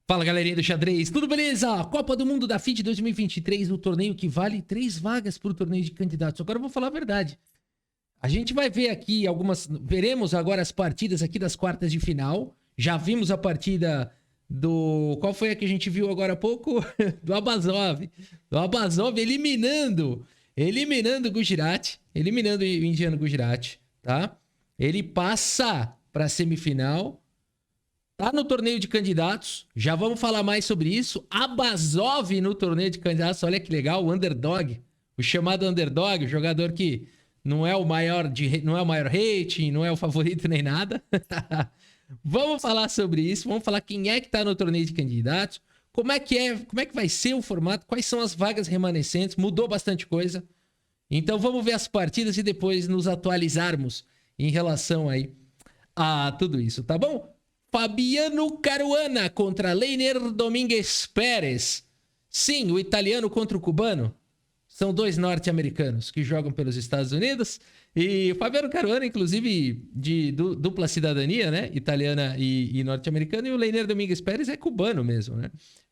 Fala, galerinha do xadrez, tudo beleza? Copa do Mundo da FIDE 2023, o torneio que vale 3 vagas para o torneio de candidatos. Agora eu vou falar a verdade. A gente vai ver aqui veremos agora as partidas aqui das quartas de final. Já vimos a partida do... Qual foi a que a gente viu agora há pouco? Do Abazov. Do Abazov eliminando o Gujarati, eliminando o indiano Gujarati, tá? Ele passa para a semifinal. Tá no torneio de candidatos, já vamos falar mais sobre isso. Abazov no torneio de candidatos, olha que legal, o underdog, o chamado underdog, o jogador que não é o maior rating, não é o favorito nem nada. Vamos falar sobre isso, vamos falar quem é que tá no torneio de candidatos, como é que vai ser o formato, quais são as vagas remanescentes, mudou bastante coisa. Então vamos ver as partidas e depois nos atualizarmos em relação aí a tudo isso, tá bom? Fabiano Caruana contra Leiner Domingues Pérez. Sim, o italiano contra o cubano. São dois norte-americanos que jogam pelos Estados Unidos. E o Fabiano Caruana, inclusive, de dupla cidadania, né? Italiana e norte-americana. E o Leiner Domingues Pérez é cubano mesmo, né?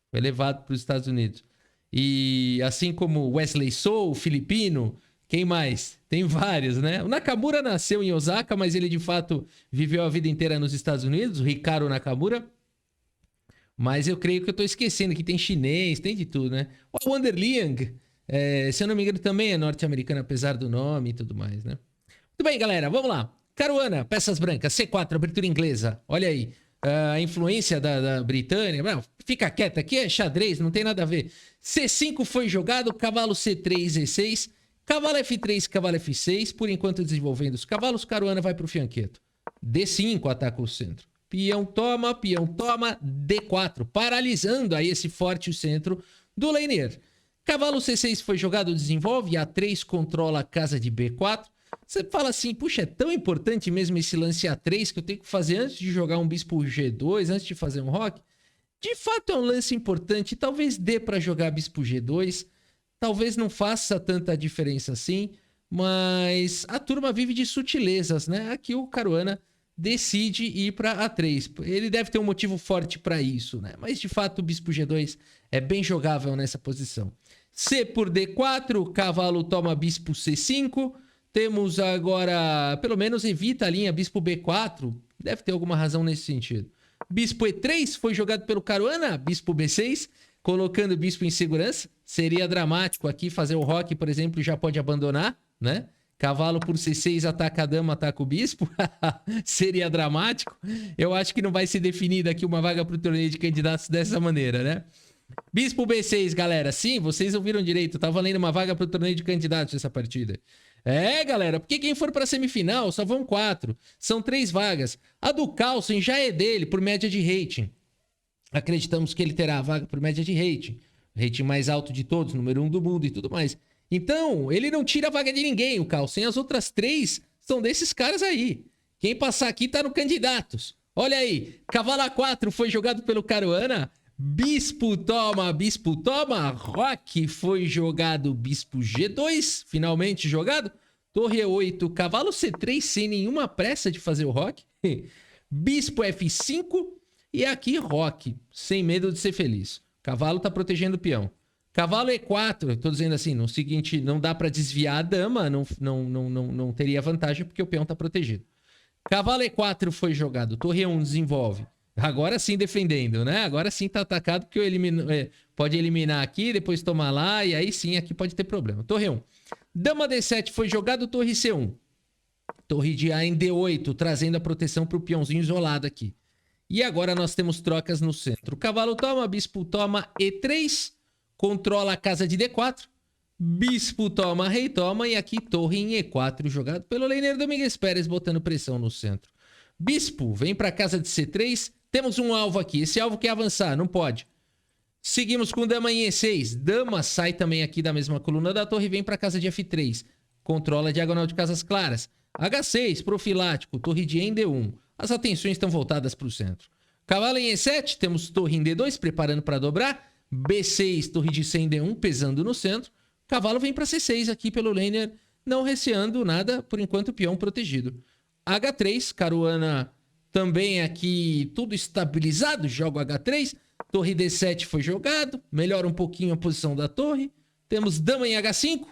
Foi levado para os Estados Unidos. E assim como Wesley So, filipino... Quem mais? Tem vários, né? O Nakamura nasceu em Osaka, mas ele de fato viveu a vida inteira nos Estados Unidos, o Hikaru Nakamura. Mas eu creio que eu tô esquecendo que tem chinês, tem de tudo, né? O Wander Liang, se eu não me engano, também é norte-americano, apesar do nome e tudo mais, né? Muito bem, galera, vamos lá. Caruana, peças brancas, C4, abertura inglesa. Olha aí, a influência da Britânia. Não, fica quieto, aqui é xadrez, não tem nada a ver. C5 foi jogado, cavalo C3, E6... Cavalo F3, cavalo F6, por enquanto desenvolvendo os cavalos, Caruana vai para o fianqueto. D5 ataca o centro. Peão toma, D4, paralisando aí esse forte centro do Leiner. Cavalo C6 foi jogado, desenvolve, A3 controla a casa de B4. Você fala assim, puxa, é tão importante mesmo esse lance A3 que eu tenho que fazer antes de jogar um bispo G2, antes de fazer um roque? De fato é um lance importante, talvez dê para jogar bispo G2, talvez não faça tanta diferença assim, mas a turma vive de sutilezas, né? Aqui o Caruana decide ir para A3. Ele deve ter um motivo forte para isso, né? Mas de fato o bispo G2 é bem jogável nessa posição. C por D4, cavalo toma bispo C5. Temos agora, pelo menos evita a linha bispo B4. Deve ter alguma razão nesse sentido. Bispo E3 foi jogado pelo Caruana, bispo B6. Colocando o bispo em segurança, seria dramático aqui fazer o roque, por exemplo, já pode abandonar, né? Cavalo por C6 ataca a dama, ataca o bispo. Seria dramático. Eu acho que não vai ser definida aqui uma vaga para o torneio de candidatos dessa maneira, né? Bispo B6, galera. Sim, vocês ouviram direito. Tá valendo uma vaga para o torneio de candidatos essa partida. Galera, porque quem for para a semifinal só vão 4. São 3 vagas. A do Carlsen já é dele por média de rating. Acreditamos que ele terá a vaga por média de rating. O rating mais alto de todos, número 1 do mundo e tudo mais. Então, ele não tira a vaga de ninguém, o Carlsen. As outras 3 são desses caras aí. Quem passar aqui tá no candidatos. Olha aí, cavalo A4 foi jogado pelo Caruana. Bispo toma, roque foi jogado, bispo G2, finalmente jogado. Torre E8, cavalo C3 sem nenhuma pressa de fazer o roque. Bispo F5. E aqui, roque, sem medo de ser feliz. Cavalo tá protegendo o peão. Cavalo E4, tô dizendo assim, no seguinte, não dá para desviar a dama, não teria vantagem porque o peão tá protegido. Cavalo E4 foi jogado, torre E1 desenvolve. Agora sim defendendo, né? Agora sim tá atacado porque pode eliminar aqui, depois tomar lá, e aí sim aqui pode ter problema. Torre E1. Dama D7 foi jogado, torre C1. Torre de A em D8, trazendo a proteção pro peãozinho isolado aqui. E agora nós temos trocas no centro. Cavalo toma, bispo toma, E3. Controla a casa de D4. Bispo toma, rei toma. E aqui torre em E4 jogado pelo Leiner Domingues Pérez, botando pressão no centro. Bispo vem para a casa de C3. Temos um alvo aqui. Esse alvo quer avançar, não pode. Seguimos com dama em E6. Dama sai também aqui da mesma coluna da torre e vem para a casa de F3. Controla a diagonal de casas claras. H6, profilático, torre de E em D1. As atenções estão voltadas para o centro. Cavalo em E7, temos torre em D2, preparando para dobrar. B6, torre de C em D1, pesando no centro. Cavalo vem para C6 aqui pelo Leiner, não receando nada, por enquanto o peão protegido. H3, Caruana também aqui tudo estabilizado, joga o H3, torre D7 foi jogado, melhora um pouquinho a posição da torre. Temos dama em H5,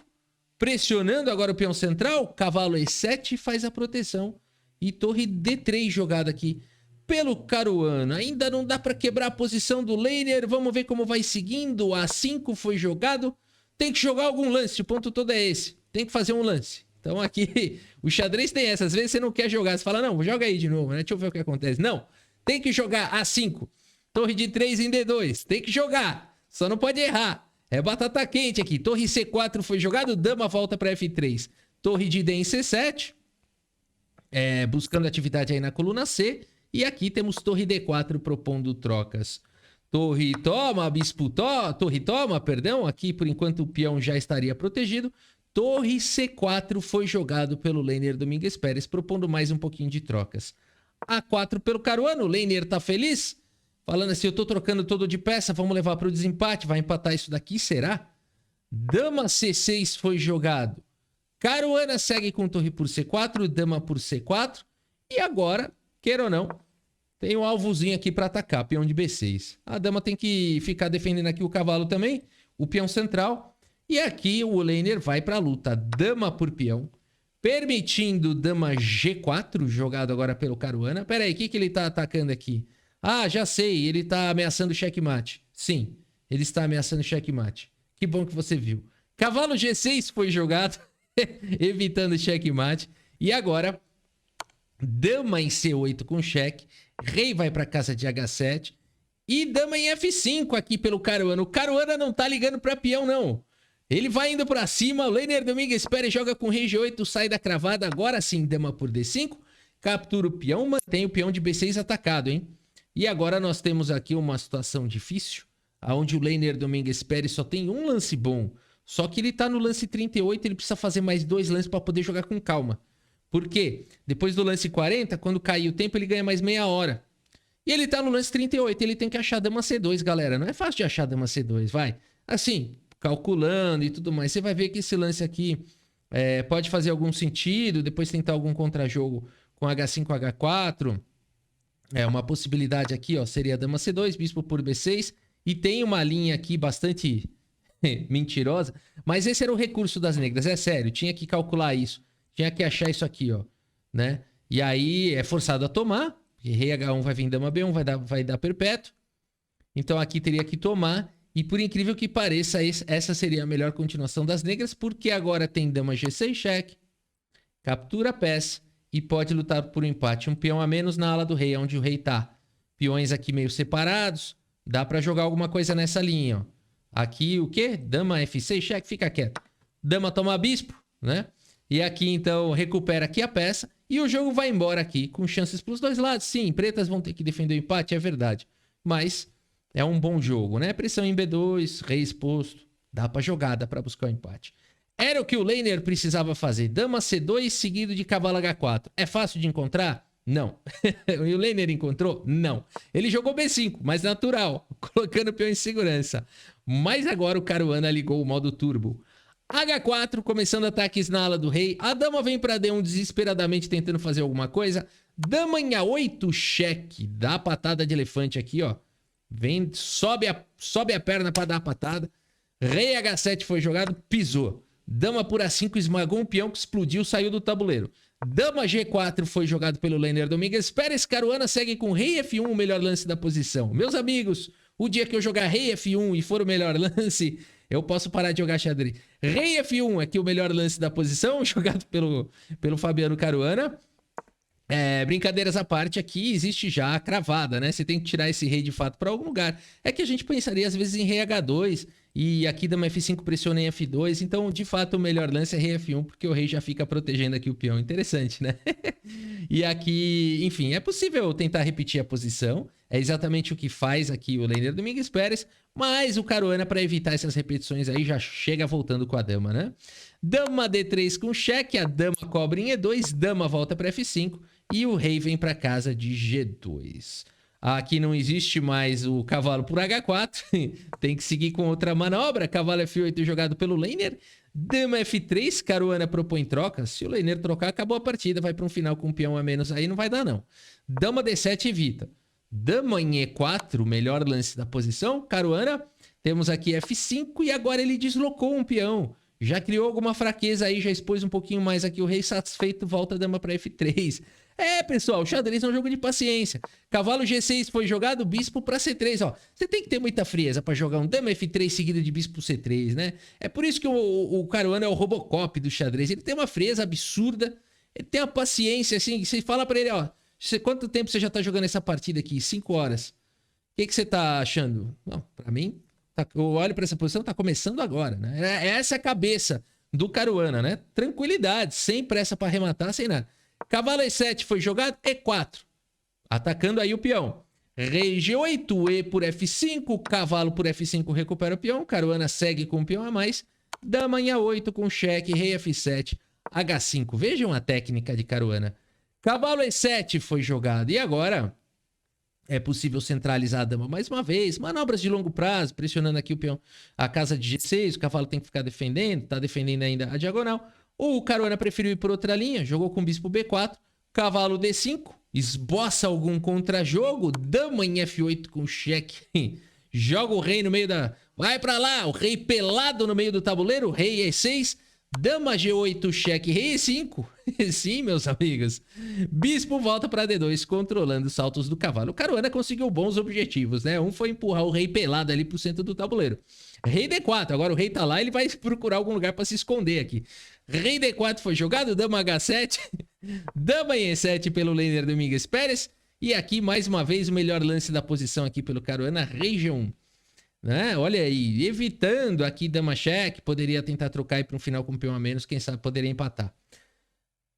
pressionando agora o peão central, cavalo E7 faz a proteção. E torre D3 jogada aqui pelo Caruana. Ainda não dá para quebrar a posição do laner, vamos ver como vai seguindo. A5 foi jogado, tem que jogar algum lance, o ponto todo é esse, tem que fazer um lance. Então aqui, o xadrez tem essa, às vezes você não quer jogar, você fala, não, joga aí de novo, né? Deixa eu ver o que acontece. Não, tem que jogar A5, torre de 3 em D2, tem que jogar, só não pode errar. É batata quente aqui, torre C4 foi jogado, dama volta para F3. Torre de D em C7, buscando atividade aí na coluna C. E aqui temos torre D4 propondo trocas. Torre toma, bispo toma, torre toma, perdão. Aqui, por enquanto, o peão já estaria protegido. Torre C4 foi jogado pelo laner Domingues Pérez, propondo mais um pouquinho de trocas. A4 pelo Caruana, o laner tá feliz? Falando assim, eu tô trocando todo de peça, vamos levar para o desempate, vai empatar isso daqui, será? Dama C6 foi jogado. Caruana segue com torre por C4, dama por C4. E agora, queira ou não, tem um alvozinho aqui para atacar, peão de B6. A dama tem que ficar defendendo aqui o cavalo também, o peão central. E aqui o laner vai para a luta, dama por peão, permitindo dama G4, jogado agora pelo Caruana. Pera aí, o que ele tá atacando aqui? Ah, já sei, ele tá ameaçando checkmate. Sim, ele está ameaçando checkmate. Que bom que você viu. Cavalo G6 foi jogado, evitando checkmate. E agora, dama em C8 com cheque. Rei vai para casa de H7. E dama em F5 aqui pelo Caruana. O Caruana não tá ligando para peão, não. Ele vai indo para cima. O laner Domingues Pérez joga com rei G8, sai da cravada. Agora sim, dama por D5. Captura o peão, mantém o peão de B6 atacado, hein? E agora nós temos aqui uma situação difícil, onde o laner Domingues Pérez só tem um lance bom. Só que ele tá no lance 38, ele precisa fazer mais 2 lances para poder jogar com calma. Por quê? Depois do lance 40, quando cair o tempo, ele ganha mais meia hora. E ele tá no lance 38, ele tem que achar dama C2, galera. Não é fácil de achar dama C2, vai. Assim, calculando e tudo mais, você vai ver que esse lance aqui pode fazer algum sentido, depois tentar algum contrajogo com H5, H4... uma possibilidade aqui, ó, seria dama C2, bispo por B6. E tem uma linha aqui bastante mentirosa. Mas esse era o recurso das negras, é sério. Tinha que calcular isso. Tinha que achar isso aqui, ó, né? E aí é forçado a tomar. Rei H1 vai vir dama B1, vai dar perpétuo. Então aqui teria que tomar. E por incrível que pareça, essa seria a melhor continuação das negras. Porque agora tem dama G6 cheque. Captura a peça. E pode lutar por um empate. Um peão a menos na ala do rei, onde o rei tá. Peões aqui meio separados. Dá pra jogar alguma coisa nessa linha, ó. Aqui o quê? Dama F6, cheque, fica quieto. Dama toma bispo, né? E aqui, então, recupera aqui a peça. E o jogo vai embora aqui, com chances pros dois lados. Sim, pretas vão ter que defender o empate, é verdade. Mas é um bom jogo, né? Pressão em B2, rei exposto. Dá pra jogar, dá pra buscar o empate. Era o que o laner precisava fazer. Dama C2 seguido de cavalo H4. É fácil de encontrar? Não. E o laner encontrou? Não. Ele jogou B5, mas natural, colocando o peão em segurança. Mas agora o Caruana ligou o modo turbo. H4, começando ataques na ala do rei. A dama vem para D1 desesperadamente tentando fazer alguma coisa. Dama em A8, cheque. Dá a patada de elefante aqui, ó. Vem, sobe a perna para dar a patada. Rei H7 foi jogado, pisou. Dama por A5 esmagou um peão que explodiu, saiu do tabuleiro. Dama G4 foi jogado pelo laner Domingues Pérez. Caruana segue com rei F1, o melhor lance da posição. Meus amigos, o dia que eu jogar rei F1 e for o melhor lance, eu posso parar de jogar xadrez. Rei F1 aqui o melhor lance da posição, jogado pelo Fabiano Caruana. Brincadeiras à parte, aqui existe já a cravada, né? Você tem que tirar esse rei de fato para algum lugar. É que a gente pensaria às vezes em rei H2 e aqui dama F5 pressiona em F2. Então, de fato, o melhor lance é rei F1 porque o rei já fica protegendo aqui o peão. Interessante, né? E aqui, enfim, é possível tentar repetir a posição. É exatamente o que faz aqui o laner Domingues Pérez. Mas o Caruana, para evitar essas repetições aí, já chega voltando com a dama, né? Dama D3 com cheque, a dama cobre em E2, dama volta para F5 e o rei vem para casa de G2. Aqui não existe mais o cavalo por H4. Tem que seguir com outra manobra. Cavalo F8 jogado pelo laner. Dama F3, Caruana propõe troca. Se o laner trocar, acabou a partida. Vai para um final com um peão a menos. Aí não vai dar, não. Dama D7 evita. Dama em E4, melhor lance da posição. Caruana, temos aqui F5 e agora ele deslocou um peão. Já criou alguma fraqueza aí, já expôs um pouquinho mais aqui. O rei satisfeito, volta a dama para F3. Pessoal, o xadrez é um jogo de paciência. Cavalo G6 foi jogado, bispo para C3, ó. Você tem que ter muita frieza para jogar um dama F3 seguido de bispo C3, né? É por isso que o Caruana é o Robocop do xadrez. Ele tem uma frieza absurda, ele tem uma paciência, assim, você fala para ele, ó, quanto tempo você já tá jogando essa partida aqui? 5 horas. O que você tá achando? Não, para mim, eu olho para essa posição, tá começando agora, né? Essa é a cabeça do Caruana, né? Tranquilidade, sem pressa para arrematar, sem nada. Cavalo E7 foi jogado, E4. Atacando aí o peão. Rei G8, E por F5, cavalo por F5 recupera o peão. Caruana segue com o peão a mais. Dama em A8 com cheque, rei F7, H5. Vejam a técnica de Caruana. Cavalo E7 foi jogado. E agora é possível centralizar a dama mais uma vez. Manobras de longo prazo, pressionando aqui o peão. A casa de G6, o cavalo tem que ficar defendendo. Tá defendendo ainda a diagonal. O Caruana preferiu ir por outra linha, jogou com bispo B4, cavalo D5, esboça algum contra-jogo, dama em F8 com cheque, joga o rei no meio da... Vai pra lá, o rei pelado no meio do tabuleiro, rei E6, dama G8, cheque, rei E5. Sim, meus amigos. Bispo volta pra D2, controlando os saltos do cavalo. O Caruana conseguiu bons objetivos, né? Um foi empurrar o rei pelado ali pro centro do tabuleiro. Rei D4, agora o rei tá lá, ele vai procurar algum lugar pra se esconder aqui. Rei D4 foi jogado, dama H7, dama em E7 pelo laner Domingues Pérez. E aqui, mais uma vez, o melhor lance da posição aqui pelo Caruana, rei G1. Né? Olha aí, evitando aqui dama cheque, poderia tentar trocar aí para um final com um peão a menos, quem sabe poderia empatar.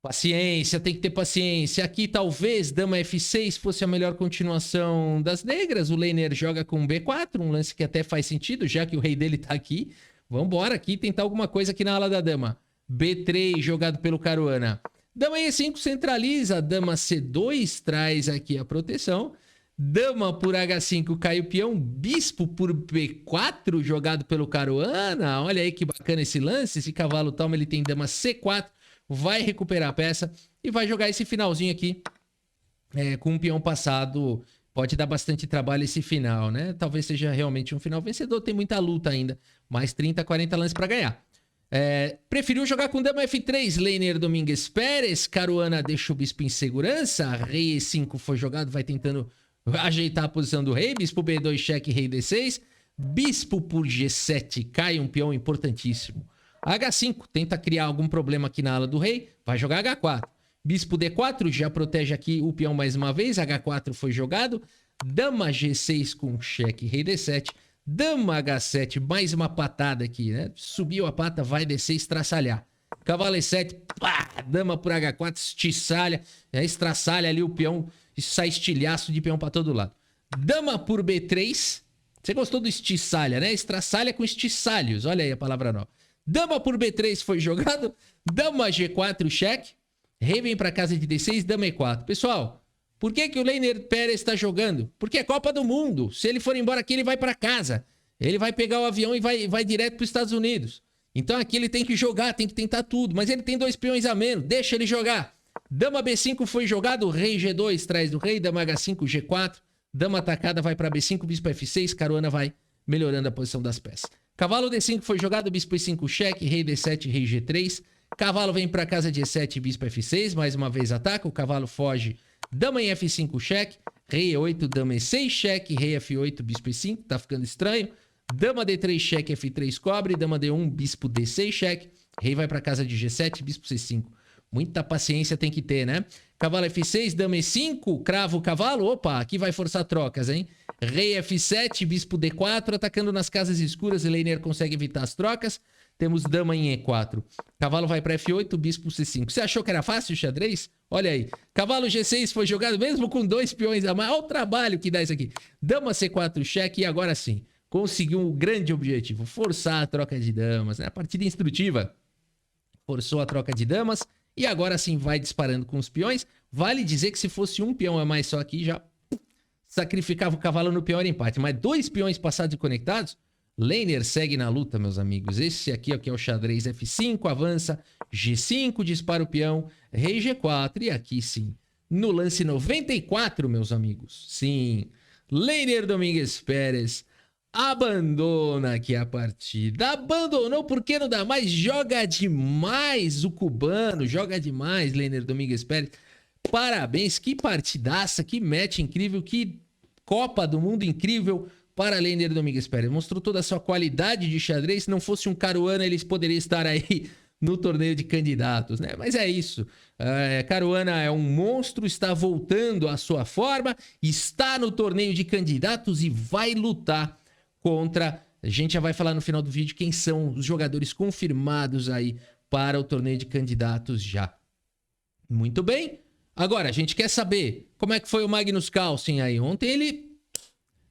Paciência, tem que ter paciência. Aqui talvez dama F6 fosse a melhor continuação das negras. O laner joga com B4, um lance que até faz sentido, já que o rei dele tá aqui. Vambora aqui tentar alguma coisa aqui na ala da dama. B3 jogado pelo Caruana. Dama E5 centraliza. Dama C2 traz aqui a proteção. Dama por H5 cai o peão. Bispo por B4 jogado pelo Caruana. Olha aí que bacana esse lance. Esse cavalo toma, ele tem dama C4. Vai recuperar a peça e vai jogar esse finalzinho aqui. Com um peão passado. Pode dar bastante trabalho esse final, né? Talvez seja realmente um final vencedor. Tem muita luta ainda. Mais 30, 40 lances para ganhar. Preferiu jogar com dama F3, laner Domingues Pérez. Caruana deixa o bispo em segurança. Rei E5 foi jogado, vai tentando ajeitar a posição do rei. Bispo B2, cheque, rei D6. Bispo por G7, cai um peão importantíssimo. H5, tenta criar algum problema aqui na ala do rei. Vai jogar H4. Bispo D4, já protege aqui o peão mais uma vez. H4 foi jogado. Dama G6 com cheque, rei D7. Dama H7, mais uma patada aqui, né? Subiu a pata, vai descer, estraçalhar. Cavalo E7, pá, dama por H4, estiçalha, estraçalha ali o peão, sai estilhaço de peão pra todo lado. Dama por B3, você gostou do estiçalha, né? Estraçalha com estiçalhos, olha aí a palavra nova. Dama por B3 foi jogado, dama G4, cheque, rei vem pra casa de D6, dama E4. Pessoal, por que o laner Pérez está jogando? Porque é Copa do Mundo. Se ele for embora aqui, ele vai para casa. Ele vai pegar o avião e vai direto para os Estados Unidos. Então aqui ele tem que jogar, tem que tentar tudo. Mas ele tem 2 peões a menos, deixa ele jogar. Dama B5 foi jogado, rei G2 traz do rei, dama H5, G4. Dama atacada vai para B5, bispo F6, Caruana vai melhorando a posição das peças. Cavalo D5 foi jogado, bispo E5, cheque, rei D7, rei G3. Cavalo vem para casa de E7, bispo F6, mais uma vez ataca, o cavalo foge. Dama em F5, cheque. Rei E8, dama E6, cheque. Rei F8, bispo E5. Tá ficando estranho. Dama D3, cheque. F3, cobre. Dama D1, bispo D6, cheque. Rei vai pra casa de G7, bispo C5. Muita paciência tem que ter, né? Cavalo F6, dama E5. Cravo o cavalo. Opa, aqui vai forçar trocas, hein? Rei F7, bispo D4. Atacando nas casas escuras. O laner consegue evitar as trocas. Temos dama em E4. Cavalo vai para F8, bispo C5. Você achou que era fácil o xadrez? Olha aí. Cavalo G6 foi jogado mesmo com 2 peões a mais. Olha o trabalho que dá isso aqui. Dama C4, cheque. E agora sim, conseguiu um grande objetivo. Forçar a troca de damas, né? A partida instrutiva. Forçou a troca de damas. E agora sim vai disparando com os peões. Vale dizer que se fosse um peão a mais só aqui, já sacrificava o cavalo no peão, era empate. Mas 2 peões passados e conectados, laner segue na luta, meus amigos. Esse aqui é o xadrez F5, avança, G5, dispara o peão, rei G4 e aqui sim. No lance 94, meus amigos. Sim, Leiner Domingues Pérez abandona aqui a partida. Abandonou porque não dá mais. Joga demais o cubano. Joga demais, Leiner Domingues Pérez. Parabéns, que partidaça, que match incrível, que Copa do Mundo incrível para Leiner Domingues Pérez. Mostrou toda a sua qualidade de xadrez. Se não fosse um Caruana, eles poderiam estar aí no torneio de candidatos, né? Mas é isso. Caruana é um monstro, está voltando à sua forma, está no torneio de candidatos e vai lutar contra... A gente já vai falar no final do vídeo quem são os jogadores confirmados aí para o torneio de candidatos já. Muito bem. Agora, a gente quer saber como é que foi o Magnus Carlsen aí. Ontem ele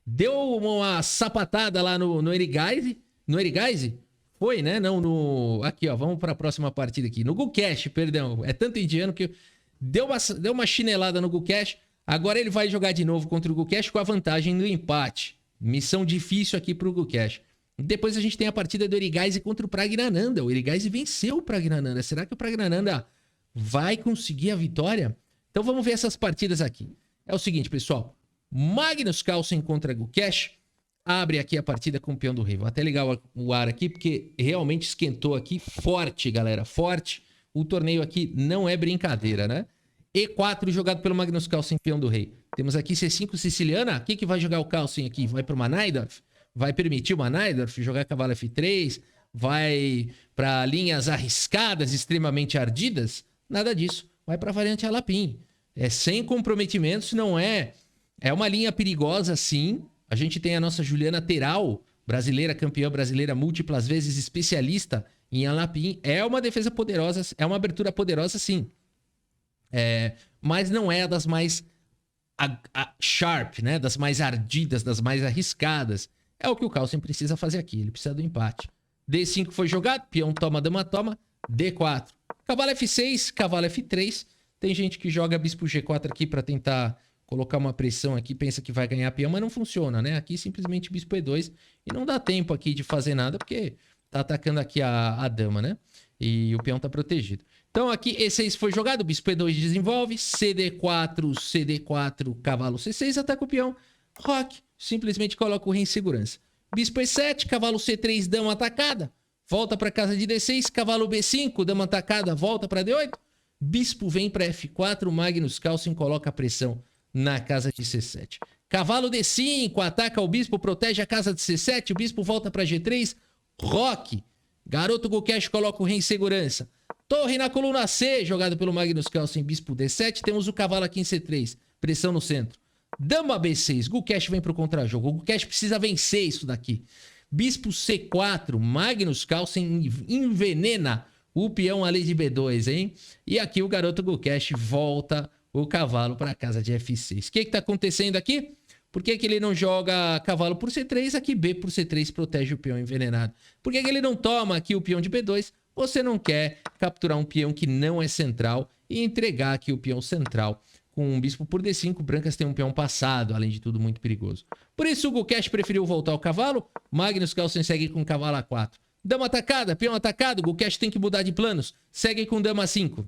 deu uma sapatada lá no Erigaise. No Erigaise? Foi, né? Não, no... Aqui, ó. Vamos para a próxima partida aqui. No Gukesh, perdão. É tanto indiano que deu uma chinelada no Gukesh. Agora ele vai jogar de novo contra o Gukesh com a vantagem do empate. Missão difícil aqui pro Gukesh. Depois a gente tem a partida do Erigaise contra o Praggnanandhaa. O Erigaise venceu o Praggnanandhaa. Será que o Praggnanandhaa vai conseguir a vitória? Então vamos ver essas partidas aqui. É o seguinte, pessoal. Magnus Carlsen contra Gukesh. Abre aqui a partida com o peão do rei. Vou até ligar o ar aqui, porque realmente esquentou aqui forte, galera. Forte. O torneio aqui não é brincadeira, né? E4 jogado pelo Magnus Carlsen, peão do rei. Temos aqui C5 siciliana. O que vai jogar o Carlsen aqui? Vai para uma Najdorf? Vai permitir uma Najdorf jogar cavalo F3? Vai para linhas arriscadas, extremamente ardidas? Nada disso. Vai para a variante Alapim. É sem comprometimentos, não é... É uma linha perigosa, sim. A gente tem a nossa Juliana Teral, brasileira, campeã brasileira múltiplas vezes, especialista em Alapim. É uma defesa poderosa, é uma abertura poderosa, sim. Mas não é das mais sharp, né? Das mais ardidas, das mais arriscadas. É o que o Carlsen precisa fazer aqui. Ele precisa do empate. D5 foi jogado, peão toma, dama toma. D4. Cavalo F6, cavalo F3. Tem gente que joga bispo G4 aqui para tentar colocar uma pressão aqui, pensa que vai ganhar peão, mas não funciona, né? Aqui simplesmente bispo E2 e não dá tempo aqui de fazer nada, porque tá atacando aqui a dama, né? E o peão tá protegido. Então aqui E6 foi jogado, bispo E2 desenvolve, CD4, CD4, cavalo C6, ataca o peão, roque, simplesmente coloca o rei em segurança. Bispo E7, cavalo C3, dama atacada, volta para casa de D6, cavalo B5, dama atacada, volta para D8, bispo vem para F4, Magnus Carlsen coloca a pressão na casa de C7. Cavalo D5, ataca o bispo, protege a casa de C7, o bispo volta para G3, roque, garoto Gukesh coloca o rei em segurança. Torre na coluna C, jogado pelo Magnus Carlsen, bispo D7, temos o cavalo aqui em C3, pressão no centro. Dama B6, Gukesh vem para o contra-jogo, o Gukesh precisa vencer isso daqui. Bispo C4, Magnus Carlsen envenena o peão ali de B2, hein? E aqui o garoto Gukesh volta o cavalo para a casa de F6. O que está acontecendo aqui? Por que ele não joga cavalo por C3? Aqui B por C3 protege o peão envenenado. Por que ele não toma aqui o peão de B2? Você não quer capturar um peão que não é central e entregar aqui o peão central. Com um bispo por D5, brancas tem um peão passado, além de tudo muito perigoso. Por isso o Gukesh preferiu voltar ao cavalo. Magnus Carlsen segue com cavalo A4. Dama atacada, peão atacado, Gukesh tem que mudar de planos. Segue com dama 5.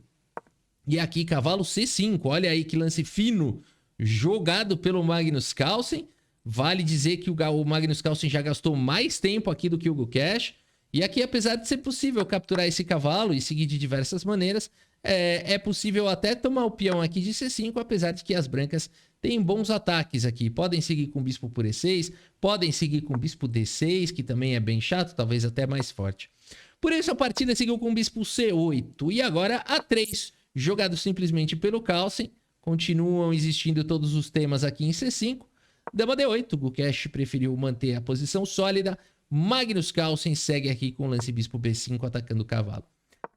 E aqui, cavalo C5. Olha aí que lance fino jogado pelo Magnus Carlsen. Vale dizer que o Magnus Carlsen já gastou mais tempo aqui do que o Gukesh. E aqui, apesar de ser possível capturar esse cavalo e seguir de diversas maneiras, é possível até tomar o peão aqui de C5, apesar de que as brancas têm bons ataques aqui. Podem seguir com bispo por E6, podem seguir com bispo D6, que também é bem chato, talvez até mais forte. Por isso, a partida seguiu com bispo C8. E agora, A3. Jogado simplesmente pelo Carlsen, continuam existindo todos os temas aqui em C5. Dama D8, Gukesh preferiu manter a posição sólida. Magnus Carlsen segue aqui com o lance bispo B5 atacando o cavalo.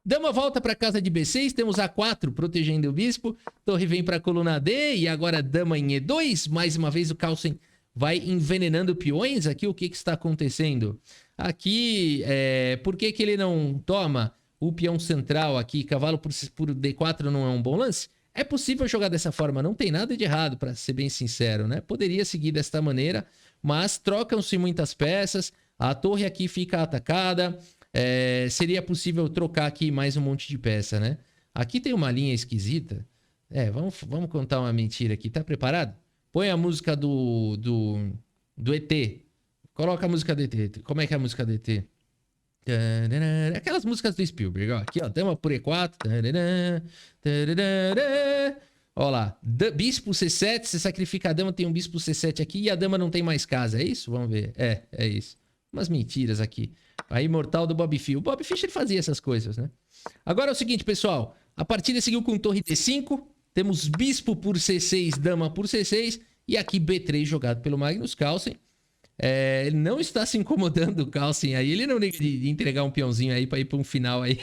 Dama volta para a casa de B6, temos A4 protegendo o bispo. Torre vem para a coluna D e agora dama em E2. Mais uma vez o Carlsen vai envenenando peões. Aqui o que está acontecendo? Aqui, por que ele não toma o peão central aqui? Cavalo por D4 não é um bom lance? É possível jogar dessa forma, não tem nada de errado, para ser bem sincero, né? Poderia seguir desta maneira, mas trocam-se muitas peças, a torre aqui fica atacada, seria possível trocar aqui mais um monte de peça, né? Aqui tem uma linha esquisita. Vamos contar uma mentira aqui. Tá preparado? Põe a música do ET. Coloca a música do ET. Como é que é a música do ET? Aquelas músicas do Spielberg, ó. Aqui, ó, dama por E4. Ó lá, bispo C7, você sacrifica a dama, tem um bispo C7 aqui e a dama não tem mais casa, é isso? Vamos ver. É isso. Umas mentiras aqui. A imortal do Bob Fischer. O Bob Fischer fazia essas coisas, né? Agora é o seguinte, pessoal. A partida seguiu com torre D5. Temos bispo por C6, dama por C6. E aqui B3 jogado pelo Magnus Carlsen. Ele não está se incomodando, o Carlsen aí. Ele não liga de entregar um peãozinho aí para ir para um final aí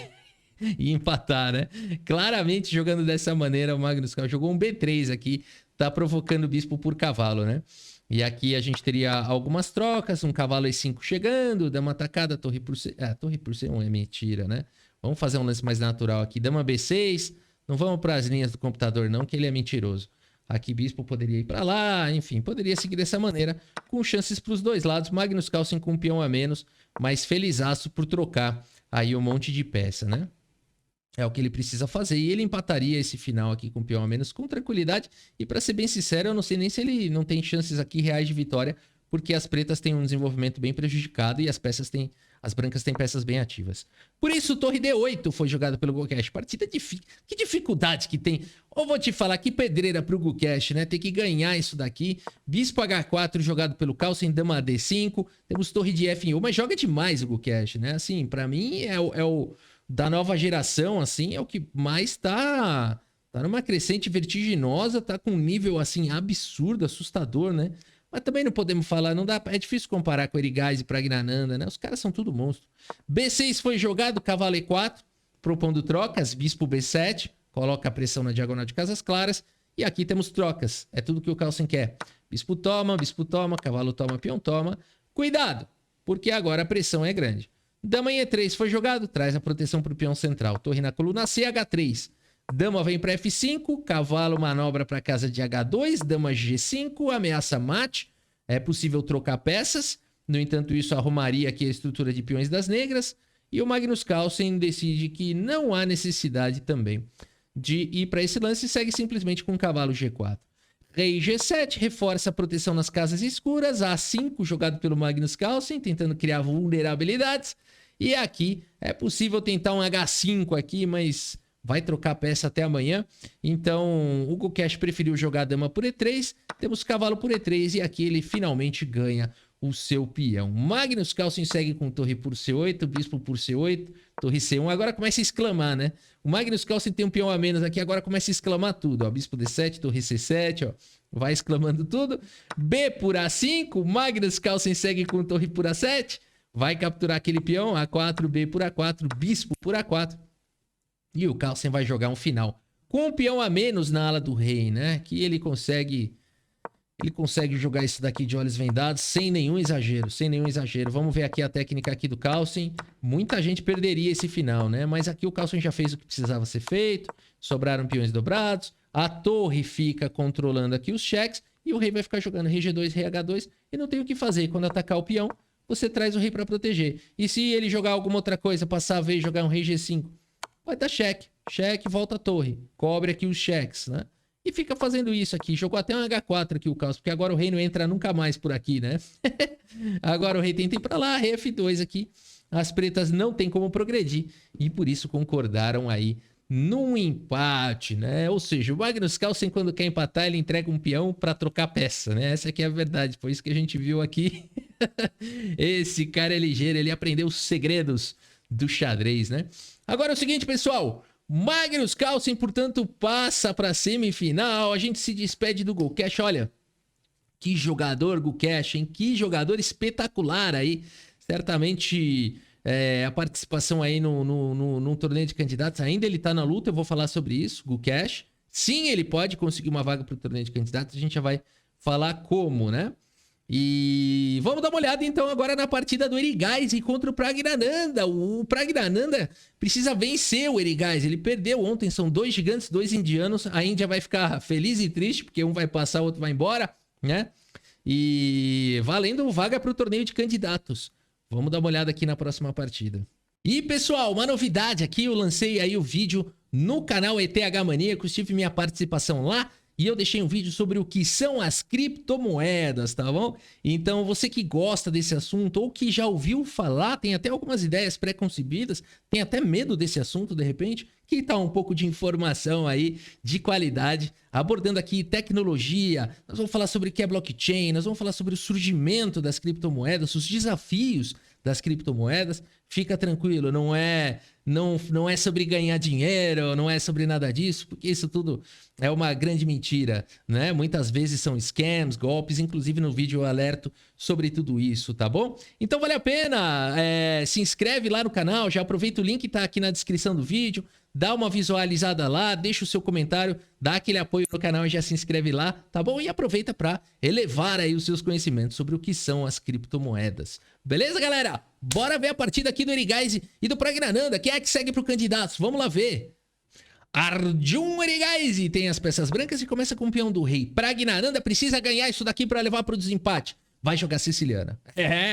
e empatar, né? Claramente jogando dessa maneira, o Magnus Carlsen jogou um B3 aqui. Tá provocando o bispo por cavalo, né? E aqui a gente teria algumas trocas. Um cavalo E5 chegando, dama atacada, torre por C... torre por C1 é mentira, né? Vamos fazer um lance mais natural aqui. Dama B6. Não vamos para as linhas do computador não, que ele é mentiroso. Aqui bispo poderia ir para lá, enfim, poderia seguir dessa maneira, com chances para os dois lados. Magnus Carlsen com um peão a menos, mas felizaço por trocar aí um monte de peça, né? É o que ele precisa fazer. E ele empataria esse final aqui com um peão a menos com tranquilidade. E para ser bem sincero, eu não sei nem se ele não tem chances aqui reais de vitória, porque as pretas têm um desenvolvimento bem prejudicado e as brancas têm peças bem ativas. Por isso, torre D8 foi jogado pelo Gucash. Partida que dificuldade que tem. Ou vou te falar, que pedreira pro Gucash, né? Tem que ganhar isso daqui. Bispo H4 jogado pelo Carlsen, dama D5. Temos torre de F1, mas joga demais o Gucash, né? Assim, pra mim é o da nova geração, assim, é o que mais tá numa crescente vertiginosa, tá com um nível, assim, absurdo, assustador, né? Mas também não podemos falar, não dá, é difícil comparar com Erigais e Pragnananda, né? Os caras são tudo monstro. B6 foi jogado, cavalo E4, propondo trocas, bispo B7, coloca a pressão na diagonal de casas claras, e aqui temos trocas, é tudo que o Carlsen quer. Bispo toma, cavalo toma, peão toma. Cuidado, porque agora a pressão é grande. Dama em E3 foi jogado, traz a proteção para o peão central. Torre na coluna C, H3. Dama vem para F5, cavalo manobra para casa de H2, dama G5, ameaça mate. É possível trocar peças, no entanto isso arrumaria aqui a estrutura de peões das negras. E o Magnus Carlsen decide que não há necessidade também de ir para esse lance e segue simplesmente com o cavalo G4. Rei G7 reforça a proteção nas casas escuras, A5 jogado pelo Magnus Carlsen, tentando criar vulnerabilidades. E aqui é possível tentar um H5 aqui, mas vai trocar a peça até amanhã. Então o Gucash preferiu jogar a dama por E3, temos cavalo por E3 e aqui ele finalmente ganha o seu peão. Magnus Carlsen segue com torre por C8, bispo por C8, torre C1. Agora começa a exclamar, né? O Magnus Carlsen tem um peão a menos aqui, agora começa a exclamar tudo. Ó, bispo D7, torre C7, ó. Vai exclamando tudo. B por A5, Magnus Carlsen segue com torre por A7. Vai capturar aquele peão, A4, B por A4, bispo por A4. E o Carlsen vai jogar um final com um peão a menos na ala do rei, né? Que ele consegue jogar isso daqui de olhos vendados sem nenhum exagero, Vamos ver aqui a técnica aqui do Carlsen. Muita gente perderia esse final, né? Mas aqui o Carlsen já fez o que precisava ser feito. Sobraram peões dobrados. A torre fica controlando aqui os cheques. E o rei vai ficar jogando rei G2, rei H2. E não tem o que fazer. Quando atacar o peão, você traz o rei para proteger. E se ele jogar alguma outra coisa, passar a vez, jogar um rei G5, vai dar cheque. Cheque, volta a torre. Cobre aqui os cheques, né? E fica fazendo isso aqui. Jogou até um H4 aqui o Carlsen, porque agora o rei não entra nunca mais por aqui, né? Agora o rei tenta ir pra lá, rei F2 aqui. As pretas não tem como progredir. E por isso concordaram aí num empate, né? Ou seja, o Magnus Carlsen, quando quer empatar, ele entrega um peão pra trocar peça, né? Essa aqui é a verdade. Foi isso que a gente viu aqui. Esse cara é ligeiro, ele aprendeu os segredos do xadrez, né? Agora é o seguinte, pessoal. Magnus Carlsen, portanto, passa para a semifinal. A gente se despede do Gucash. Olha, que jogador, Gucash, hein? Que jogador espetacular aí. Certamente a participação aí num torneio de candidatos. Ainda ele tá na luta, eu vou falar sobre isso, Gucash. Sim, ele pode conseguir uma vaga para o torneio de candidatos. A gente já vai falar como, né? E vamos dar uma olhada então agora na partida do Erigaisi contra o Pragnananda. O Pragnananda precisa vencer o Erigaisi. Ele perdeu ontem, são 2 gigantes, 2 indianos. A Índia vai ficar feliz e triste, porque um vai passar, o outro vai embora, né? E valendo vaga para o torneio de candidatos. Vamos dar uma olhada aqui na próxima partida. E pessoal, uma novidade aqui, eu lancei aí o vídeo no canal ETH Maníacos, tive minha participação lá. E eu deixei um vídeo sobre o que são as criptomoedas, tá bom? Então, você que gosta desse assunto ou que já ouviu falar, tem até algumas ideias pré-concebidas, tem até medo desse assunto, de repente, que tá um pouco de informação aí de qualidade, abordando aqui tecnologia, nós vamos falar sobre o que é blockchain, nós vamos falar sobre o surgimento das criptomoedas, os desafios das criptomoedas. Fica tranquilo, não é sobre ganhar dinheiro, não é sobre nada disso, porque isso tudo é uma grande mentira, né? Muitas vezes são scams, golpes, inclusive no vídeo eu alerto sobre tudo isso, tá bom? Então vale a pena, se inscreve lá no canal, já aproveita o link, tá aqui na descrição do vídeo, dá uma visualizada lá, deixa o seu comentário, dá aquele apoio no canal e já se inscreve lá, tá bom? E aproveita para elevar aí os seus conhecimentos sobre o que são as criptomoedas. Beleza, galera? Bora ver a partida aqui do Erigaisi e do Pragnananda. Quem é que segue pro candidato? Vamos lá ver. Arjun Erigaisi tem as peças brancas e começa com o peão do rei. Pragnananda precisa ganhar isso daqui para levar pro desempate. Vai jogar siciliana.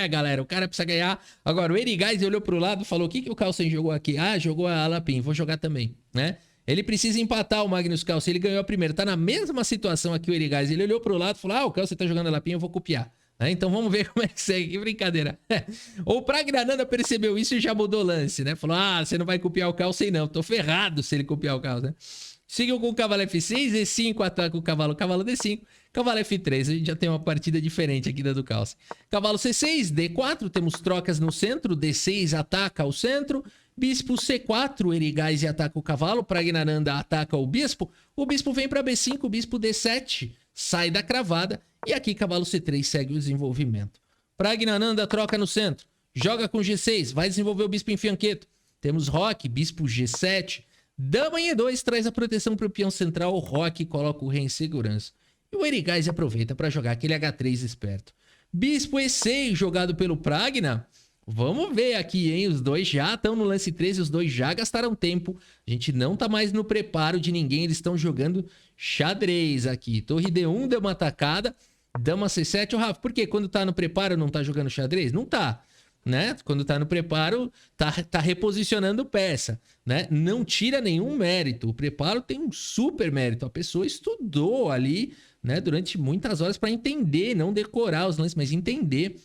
Galera, o cara precisa ganhar. Agora, o Erigaisi olhou pro lado e falou, o que o Carlsen jogou aqui? Ah, jogou a Alapim, vou jogar também, né? Ele precisa empatar o Magnus Carlsen, ele ganhou a primeira. Tá na mesma situação aqui o Erigaisi. Ele olhou pro lado e falou, o Carlsen tá jogando a Alapim, eu vou copiar. Então vamos ver como é que segue, que brincadeira. O Pragnananda percebeu isso e já mudou o lance, né? Falou, você não vai copiar o Carlsen não, tô ferrado se ele copiar o Carlsen, né? Seguiu com o cavalo F6, E5, ataca o cavalo D5, cavalo F3, a gente já tem uma partida diferente aqui da do Carlsen. Cavalo C6, D4, temos trocas no centro, D6 ataca o centro, bispo C4, Erigaisi ataca o cavalo, Pragnananda ataca o bispo vem para B5, o bispo D7, sai da cravada, e aqui cavalo C3 segue o desenvolvimento. Pragnananda troca no centro, joga com G6, vai desenvolver o bispo em fianqueto. Temos roque, bispo G7, dama em E2 traz a proteção para o peão central, o roque coloca o rei em segurança. E o Erigaisi aproveita para jogar aquele H3 esperto. Bispo E6 jogado pelo Pragna. Vamos ver aqui, hein? Os dois já estão no lance 13, os dois já gastaram tempo. A gente não tá mais no preparo de ninguém, eles estão jogando xadrez aqui. Torre D1 deu uma atacada, dama C7. Rafa, por quê? Quando tá no preparo não tá jogando xadrez? Não tá, né? Quando tá no preparo, tá reposicionando peça, né? Não tira nenhum mérito. O preparo tem um super mérito. A pessoa estudou ali, né? Durante muitas horas para entender, não decorar os lances, mas entender.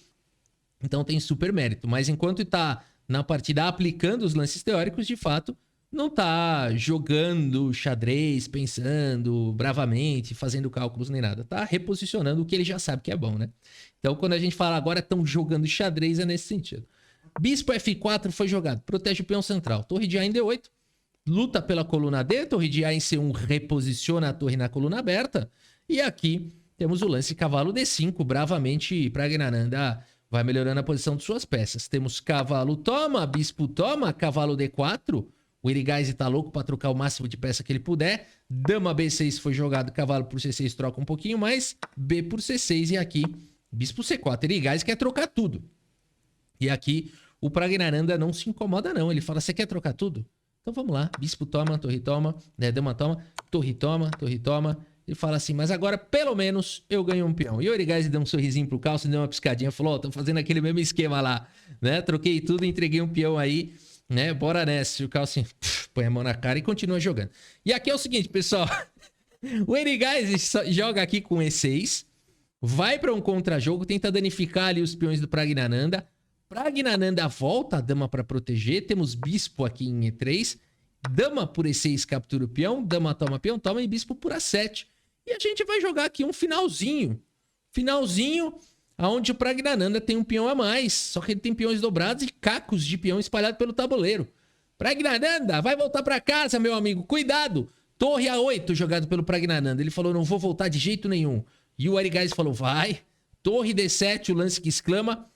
Então tem super mérito. Mas enquanto tá na partida aplicando os lances teóricos, de fato, não tá jogando xadrez, pensando bravamente, fazendo cálculos nem nada. Tá reposicionando o que ele já sabe que é bom, né? Então quando a gente fala agora estão jogando xadrez, é nesse sentido. Bispo F4 foi jogado, protege o peão central. Torre de A em D8, luta pela coluna D, torre de A em C1 reposiciona a torre na coluna aberta. E aqui temos o lance cavalo D5, bravamente Pragnananda vai melhorando a posição de suas peças. Temos cavalo toma, bispo toma, cavalo D4. O Erigaisi tá louco para trocar o máximo de peça que ele puder. Dama B6 foi jogado, cavalo por C6 troca um pouquinho mais. B por C6 e aqui bispo C4. Erigaisi quer trocar tudo. E aqui o Pragnananda não se incomoda não. Ele fala, você quer trocar tudo? Então vamos lá. Bispo toma, torre toma, né? Dama toma, torre toma, torre toma. Ele fala assim, mas agora pelo menos eu ganho um peão. E o Erigaisi deu um sorrisinho pro Carlsen, deu uma piscadinha, falou, tô fazendo aquele mesmo esquema lá, né? Troquei tudo, entreguei um peão aí, né? Bora nessa. E o Carlsen põe a mão na cara e continua jogando. E aqui é o seguinte, pessoal. O Erigaisi joga aqui com E6, vai para um contra-jogo, tenta danificar ali os peões do Pragnananda. Pragnananda volta a dama para proteger. Temos bispo aqui em E3. Dama por E6 captura o peão. Dama toma peão, toma e bispo por A7. E a gente vai jogar aqui um finalzinho. Finalzinho onde o Pragnananda tem um peão a mais. Só que ele tem peões dobrados e cacos de peão espalhados pelo tabuleiro. Pragnananda, vai voltar para casa, meu amigo. Cuidado. Torre A8 jogado pelo Pragnananda. Ele falou, não vou voltar de jeito nenhum. E o Erigaisi falou, vai. Torre D7, o lance que exclama.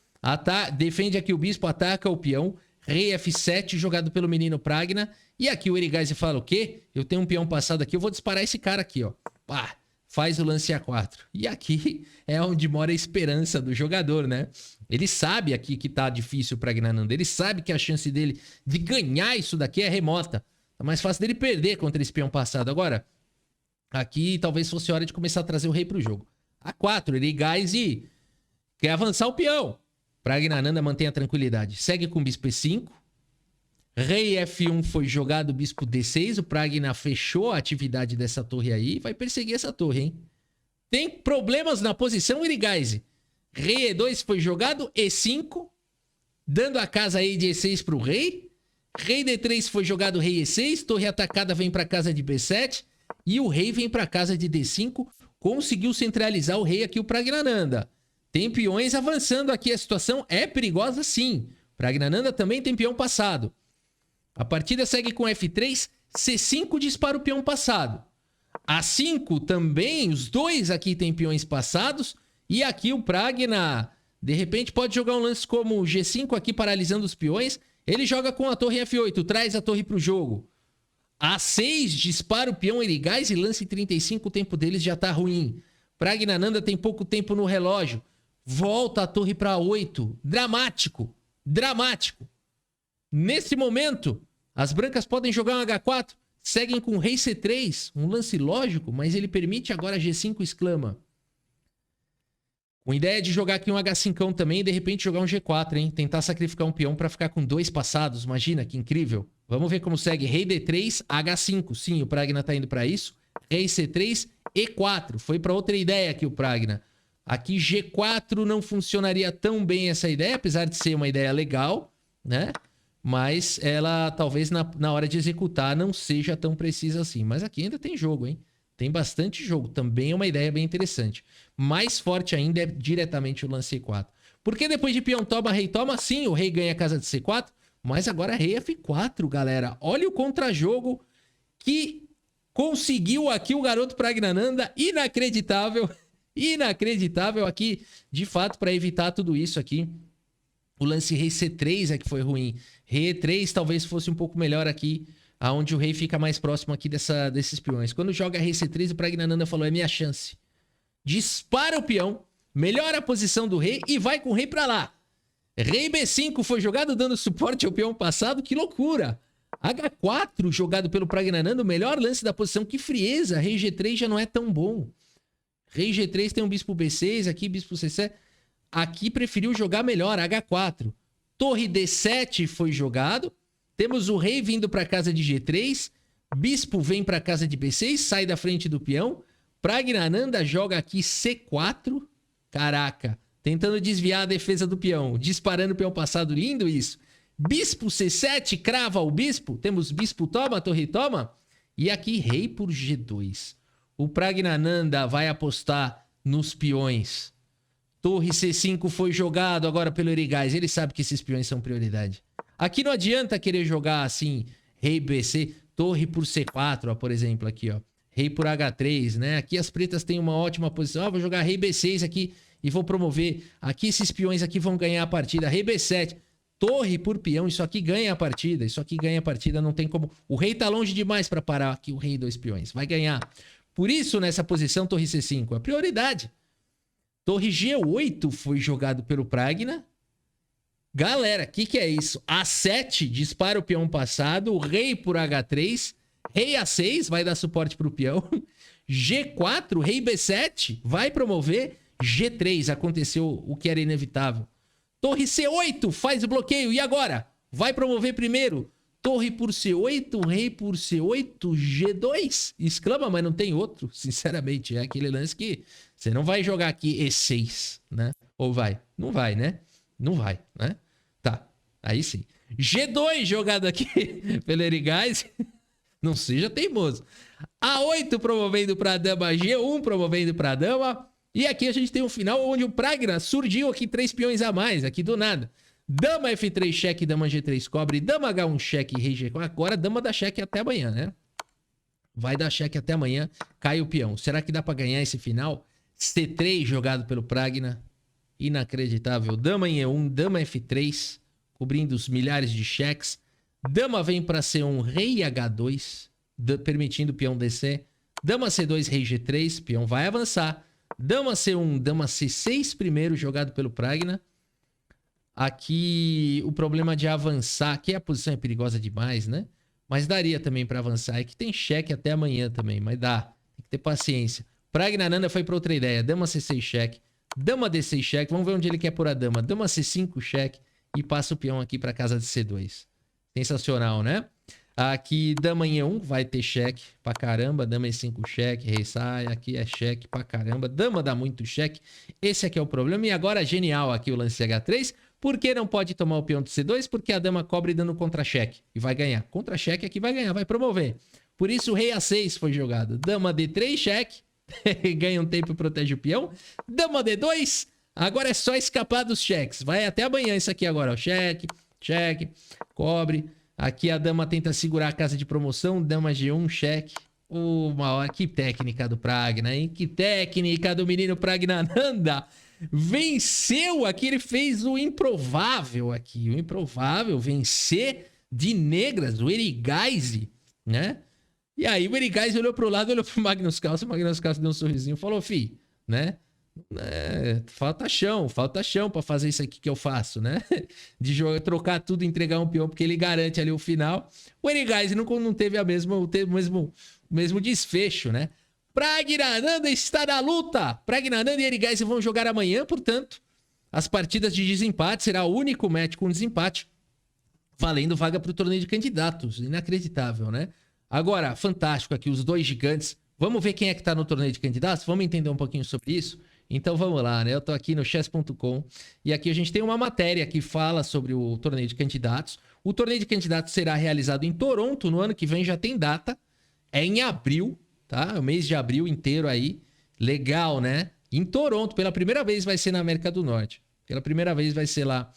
Defende aqui o bispo, ataca o peão. Rei F7 jogado pelo menino Pragna. E aqui o Erigaisi fala o quê? Eu tenho um peão passado aqui, eu vou disparar esse cara aqui, ó. Pá. faz o lance A4. E aqui é onde mora a esperança do jogador, né? Ele sabe aqui que tá difícil pra Gnananda. Ele sabe que a chance dele de ganhar isso daqui é remota. Tá mais fácil dele perder contra esse peão passado. Agora, aqui talvez fosse hora de começar a trazer o rei pro jogo. A4, ele gás e quer avançar o peão. Pra Gnananda manter a tranquilidade. Segue com bispo E5. Rei F1 foi jogado, bispo D6. O Pragna fechou a atividade dessa torre aí. Vai perseguir essa torre, hein? Tem problemas na posição, Irigaise. Rei E2 foi jogado, E5. Dando a casa aí de E6 pro rei. Rei D3 foi jogado, rei E6. Torre atacada vem pra casa de B7. E o rei vem pra casa de D5. Conseguiu centralizar o rei aqui, o Praggnanandha. Tem peões avançando aqui. A situação é perigosa, sim. Praggnanandha também tem peão passado. A partida segue com F3, C5 dispara o peão passado. A5 também, os dois aqui tem peões passados. E aqui o Pragna, de repente, pode jogar um lance como G5 aqui, paralisando os peões. Ele joga com a torre F8, traz a torre para o jogo. A6 dispara o peão Irigaise e lance 35, o tempo deles já tá ruim. Praggnanandha tem pouco tempo no relógio. Volta a torre para 8. Dramático. Dramático. Nesse momento, as brancas podem jogar um H4, seguem com rei C3, um lance lógico, mas ele permite agora G5 exclama. Com ideia de jogar aqui um H5 também e de repente jogar um G4, hein? Tentar sacrificar um peão para ficar com 2 passados, imagina que incrível. Vamos ver como segue. Rei D3, H5, sim, o Pragna tá indo para isso. Rei C3, E4, foi para outra ideia aqui o Pragna. Aqui G4 não funcionaria tão bem essa ideia, apesar de ser uma ideia legal, né? Mas ela, talvez, na hora de executar, não seja tão precisa assim. Mas aqui ainda tem jogo, hein? Tem bastante jogo. Também é uma ideia bem interessante. Mais forte ainda é diretamente o lance E4. Porque depois de peão toma, rei toma, sim, o rei ganha a casa de C4. Mas agora rei F4, galera. Olha o contrajogo que conseguiu aqui o garoto Praggnanandha. Inacreditável. Inacreditável aqui, de fato, para evitar tudo isso aqui. O lance rei C3 é que foi ruim. Rei E3 talvez fosse um pouco melhor aqui, aonde o rei fica mais próximo aqui desses peões. Quando joga rei C3, o Praggnanandha falou, é minha chance. Dispara o peão, melhora a posição do rei e vai com o rei pra lá. Rei B5 foi jogado dando suporte ao peão passado, que loucura. H4 jogado pelo Praggnanandha, o melhor lance da posição, que frieza. Rei G3 já não é tão bom. Rei G3 tem um bispo B6, aqui bispo C7. Aqui preferiu jogar melhor, H4. Torre D7 foi jogado. Temos o rei vindo para casa de G3. Bispo vem para casa de B6, sai da frente do peão. Praggnanandha joga aqui C4. Caraca, tentando desviar a defesa do peão. Disparando o peão passado, lindo isso. Bispo C7, crava o bispo. Temos bispo toma, torre toma. E aqui rei por G2. O Praggnanandha vai apostar nos peões. Torre C5 foi jogado agora pelo Irigaise. Ele sabe que esses peões são prioridade. Aqui não adianta querer jogar assim, rei BC, torre por C4, ó, por exemplo, aqui, ó. Rei por H3, né? Aqui as pretas têm uma ótima posição. Vou jogar rei B6 aqui e vou promover. Aqui esses peões aqui vão ganhar a partida. Rei B7, torre por peão. Isso aqui ganha a partida. Isso aqui ganha a partida. Não tem como... O rei tá longe demais para parar aqui o rei e 2 peões. Vai ganhar. Por isso, nessa posição, torre C5 é prioridade. Torre G8 foi jogado pelo Pragna. Galera, o que é isso? A7 dispara o peão passado. O rei por H3. Rei A6 vai dar suporte para o peão. G4, rei B7 vai promover. G3 aconteceu o que era inevitável. Torre C8 faz o bloqueio. E agora? Vai promover primeiro. Torre por C8, rei por C8, G2. Exclama, mas não tem outro. Sinceramente, é aquele lance que você não vai jogar aqui E6, né? Ou vai? Não vai, né? Não vai, né? Tá, aí sim. G2 jogado aqui pelo Irigaise. Não seja teimoso. A8 promovendo para a dama, G1 promovendo para a dama. E aqui a gente tem um final onde o Pragna surgiu aqui 3 peões a mais, aqui do nada. Dama F3 cheque, dama G3 cobre, dama H1 cheque, rei G4. Agora dama dá cheque até amanhã, né? Vai dar cheque até amanhã, cai o peão. Será que dá pra ganhar esse final? C3 jogado pelo Pragna. Inacreditável. Dama em E1, dama F3, cobrindo os milhares de cheques. Dama vem pra C1, rei H2, permitindo o peão descer. Dama C2, rei G3, peão vai avançar. Dama C1, dama C6 primeiro, jogado pelo Pragna. Aqui o problema de avançar, aqui a posição é perigosa demais, né? Mas daria também para avançar. É que tem cheque até amanhã também, mas dá. Tem que ter paciência. Pragnananda foi para outra ideia. Dama C6 cheque. Dama D6 cheque. Vamos ver onde ele quer pôr a dama. Dama C5 cheque. E passa o peão aqui para casa de C2. Sensacional, né? Aqui, dama em E1 vai ter cheque pra caramba. Dama E5 cheque, rei sai. Aqui é cheque pra caramba. Dama dá muito cheque. Esse aqui é o problema. E agora, genial aqui o lance H3. Por que não pode tomar o peão de C2? Porque a dama cobre dando contra-cheque. E vai ganhar. Contra-cheque aqui vai ganhar, vai promover. Por isso o rei A6 foi jogado. Dama D3, cheque. Ganha um tempo e protege o peão. Dama D2. Agora é só escapar dos cheques. Vai até amanhã isso aqui agora. Ó. Cheque, cheque, cobre. Aqui a dama tenta segurar a casa de promoção. Dama G1, cheque. Uma hora. Que técnica do Pragna, hein? Que técnica do menino Pragnananda. Venceu aqui, ele fez o improvável aqui. O improvável, vencer de negras, o Erigaise, né? E aí o Erigaise olhou pro lado, olhou pro Magnus Carlsen. O Magnus Carlsen deu um sorrisinho e falou, fi, né? Falta chão pra fazer isso aqui que eu faço, né? De jogar, trocar tudo e entregar um peão, porque ele garante ali o final. O Erigaise não teve o mesmo desfecho, né? Pragnananda está na luta. Pragnananda e Erigaise vão jogar amanhã, portanto, as partidas de desempate. Será o único match com desempate, valendo vaga para o torneio de candidatos. Inacreditável, né? Agora, fantástico aqui, os dois gigantes. Vamos ver quem é que está no torneio de candidatos? Vamos entender um pouquinho sobre isso? Então vamos lá, né? Eu tô aqui no chess.com e aqui a gente tem uma matéria que fala sobre o torneio de candidatos. O torneio de candidatos será realizado em Toronto no ano que vem, já tem data. É em abril, tá? O mês de abril inteiro aí. Legal, né? Em Toronto, pela primeira vez vai ser na América do Norte. Pela primeira vez vai ser lá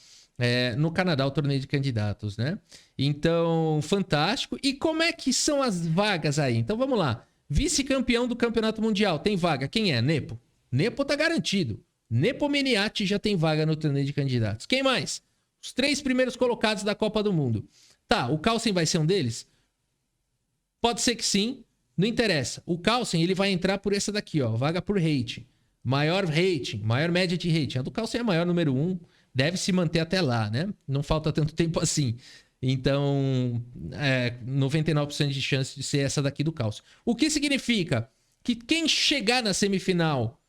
no Canadá o torneio de candidatos, né? Então, fantástico. E como é que são as vagas aí? Então vamos lá. Vice-campeão do Campeonato Mundial. Tem vaga. Quem é? Nepo. Nepo tá garantido. Nepo Meniatti já tem vaga no torneio de candidatos. Quem mais? Os 3 primeiros colocados da Copa do Mundo. Tá, o Carlsen vai ser um deles? Pode ser que sim. Não interessa. O Carlsen, ele vai entrar por essa daqui, ó. Vaga por rating. Maior rating, maior média de rating. A do Carlsen é a maior, número 1. Deve se manter até lá, né? Não falta tanto tempo assim. Então, 99% de chance de ser essa daqui do Carlsen. O que significa? Que quem chegar na semifinal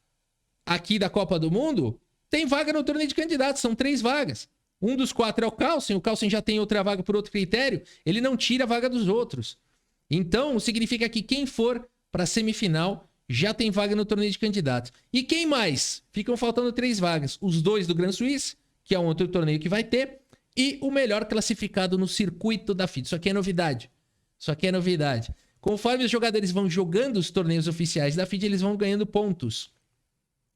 aqui da Copa do Mundo tem vaga no torneio de candidatos. São 3 vagas. Um dos 4 é o Carlsen já tem outra vaga por outro critério. Ele não tira a vaga dos outros. Então, significa que quem for para a semifinal já tem vaga no torneio de candidatos. E quem mais? Ficam faltando 3 vagas. Os 2 do Grand Suisse, que é um outro torneio que vai ter, e o melhor classificado no circuito da FIDE. Isso aqui é novidade. Isso aqui é novidade. Conforme os jogadores vão jogando os torneios oficiais da FIDE, eles vão ganhando pontos.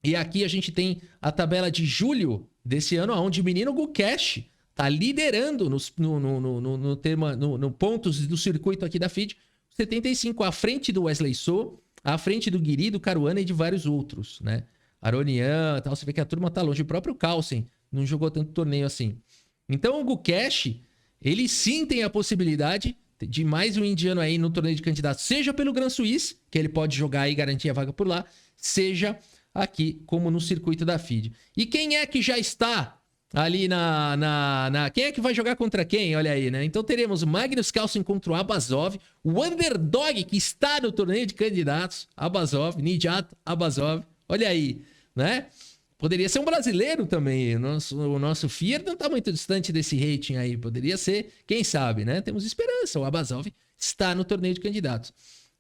E aqui a gente tem a tabela de julho desse ano, onde o menino Gukesh tá liderando no pontos do circuito aqui da FIDE, 75, à frente do Wesley So, à frente do Guiri, do Caruana e de vários outros, né? Aronian e tal, você vê que a turma tá longe. O próprio Carlsen não jogou tanto torneio assim. Então o Gukesh, ele sim tem a possibilidade de mais um indiano aí no torneio de candidatos, seja pelo Grand Suisse, que ele pode jogar e garantir a vaga por lá, seja aqui como no circuito da FIDE. E quem é que já está ali quem é que vai jogar contra quem? Olha aí, né? Então teremos Magnus Carlsen contra o Abazov, o underdog que está no torneio de candidatos, Abazov, Nijat Abazov. Olha aí, né? Poderia ser um brasileiro também. O nosso Fier não está muito distante desse rating aí. Poderia ser, quem sabe, né? Temos esperança. O Abazov está no torneio de candidatos.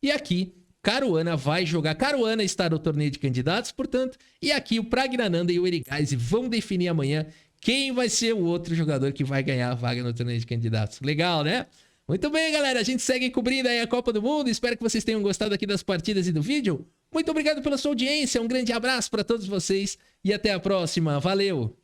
E aqui, Caruana vai jogar. Caruana está no torneio de candidatos, portanto. E aqui o Pragnananda e o Erigaise vão definir amanhã quem vai ser o outro jogador que vai ganhar a vaga no torneio de candidatos. Legal, né? Muito bem, galera. A gente segue cobrindo aí a Copa do Mundo. Espero que vocês tenham gostado aqui das partidas e do vídeo. Muito obrigado pela sua audiência. Um grande abraço para todos vocês e até a próxima. Valeu!